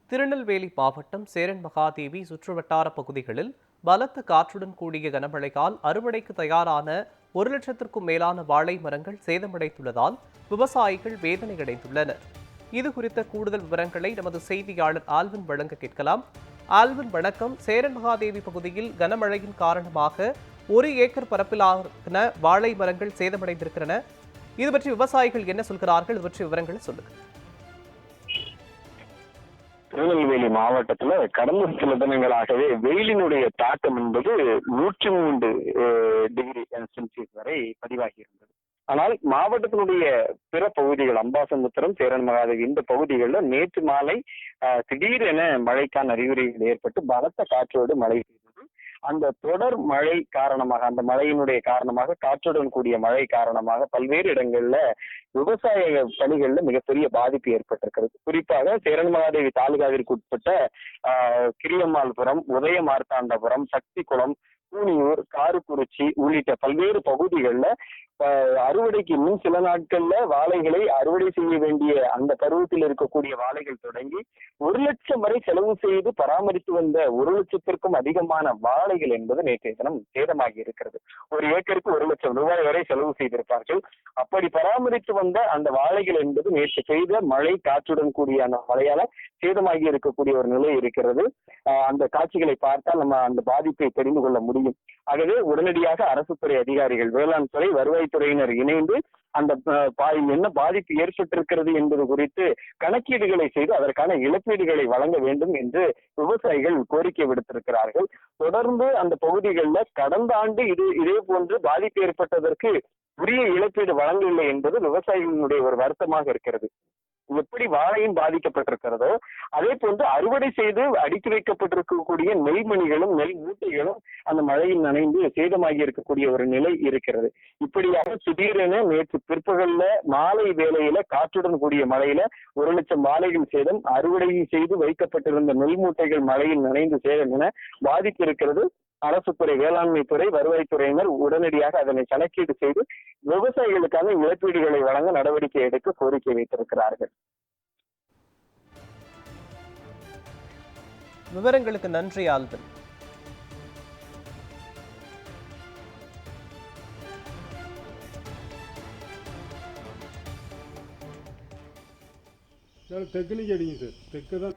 திருநெல்வேலி மாவட்டம் சேரன் மகாதேவி சுற்றுவட்டார பகுதிகளில் பலத்த காற்றுடன் கூடிய கனமழையால் அறுவடைக்கு தயாரான 1,00,000க்கும் மேலான வாழை மரங்கள் சேதமடைந்துள்ளதால் விவசாயிகள் வேதனையடைந்துள்ளனர். இது குறித்த கூடுதல் விவரங்களை நமது செய்தியாளர் ஆல்வின் வழங்க கேட்கலாம். ஆல்வின் வணக்கம். சேரன் மகாதேவி பகுதியில் கனமழையின் காரணமாக 1 ஏக்கர் பரப்பிலான வாழை மரங்கள் சேதமடைந்திருக்கின்றன. இது பற்றி விவசாயிகள் என்ன சொல்கிறார்கள்? இது பற்றி விவரங்களை சொல்லுங்க. திருநெல்வேலி மாவட்டத்துல கடந்த சில தினங்களாகவே வெயிலினுடைய தாக்கம் என்பது 103 டிகிரி செல்சியஸ் வரை பதிவாகி இருந்தது. ஆனால் மாவட்டத்தினுடைய பிற பகுதிகள் அம்பாசமுத்திரம், சேரன் மகாதேவி இந்த பகுதிகளில் நேற்று மாலை திடீரென மழைக்கான அறிகுறிகள் ஏற்பட்டு பலத்த காற்றோடு மழை பெய்தது. அந்த தொடர் மழை காரணமாக, அந்த மழையினுடைய காரணமாக, காற்றுடன் கூடிய மழை காரணமாக பல்வேறு இடங்கள்ல விவசாய பணிகள்ல மிகப்பெரிய பாதிப்பு ஏற்பட்டிருக்கிறது. குறிப்பாக சேரன் மகாதேவி தாலுகாவிற்கு உட்பட்ட கிரியம்மாள்புரம், உதய மார்த்தாண்டபுரம், சக்திகுளம், கூனியூர், காரக்குறிச்சி உள்ளிட்ட பல்வேறு பகுதிகளில் அறுவடைக்கு இன்னும் சில நாட்கள்ல வாழைகளை அறுவடை செய்ய வேண்டிய அந்த பருவத்தில் இருக்கக்கூடிய வாழைகள் தொடங்கி 1,00,000 வரை செலவு செய்து பராமரித்து வந்த 1,00,000க்கும் அதிகமான வாழைகள் என்பது நேற்றைய தினம் சேதமாகி இருக்கிறது. ஒரு ஏக்கருக்கு 1,00,000 ரூபாய் வரை செலவு செய்திருப்பார்கள். அப்படி பராமரித்து வந்த அந்த வாழைகள் என்பது நேற்று பெய்த மழை காற்றுடன் கூடிய அந்த மழையால சேதமாகி இருக்கக்கூடிய ஒரு நிலை இருக்கிறது. அந்த காட்சிகளை பார்த்தால் நம்ம அந்த பாதிப்பை தெரிந்து கொள்ள முடியும். ஆகவே உடனடியாக அரசு துறை அதிகாரிகள், வேளாண் துறை, வருவாய்த்துறையினர் இணைந்து அந்த என்ன பாதிப்பு ஏற்பட்டிருக்கிறது என்பது குறித்து கணக்கீடுகளை செய்து அதற்கான இழப்பீடுகளை வழங்க வேண்டும் என்று விவசாயிகள் கோரிக்கை விடுத்திருக்கிறார்கள். தொடர்ந்து அந்த பகுதிகளில் கடந்த ஆண்டு இதே போன்று பாதிப்பு ஏற்பட்டதற்கு உரிய இழப்பீடு வழங்கவில்லை என்பது விவசாயிகளுடைய ஒரு வருத்தமாக இருக்கிறது. எப்படி வாழையும் பாதிக்கப்பட்டிருக்கிறதோ அதே போன்று அறுவடை செய்து அடுக்கி வைக்கப்பட்டிருக்கக்கூடிய நெல்மணிகளும் நெல் மூட்டைகளும் அந்த மழையில் நனைந்து சேதமாகி இருக்கக்கூடிய ஒரு நிலை இருக்கிறது. இப்படியாக திடீரென நேற்று பிற்பகல்ல மாலை வேளையில காற்றுடன் கூடிய மழையில 1,00,000 வாழைகள் சேதம், அறுவடை செய்து வைக்கப்பட்டிருந்த நெல் மூட்டைகள் மழையில் நனைந்து சேதம் என பாதிப்பு இருக்கிறது. அரசு துறை, வேளாண்மை துறை, வருவாய்த்துறையினர் உடனடியாக அதனை கணக்கீடு செய்து விவசாயிகளுக்கான இழப்பீடுகளை வழங்க நடவடிக்கை எடுக்க கோரிக்கை வைத்திருக்கிறார்கள். விவரங்களுக்கு நன்றி ஆல்வின். சார் தெற்கு அடிங்க சார், தெற்கு தான்.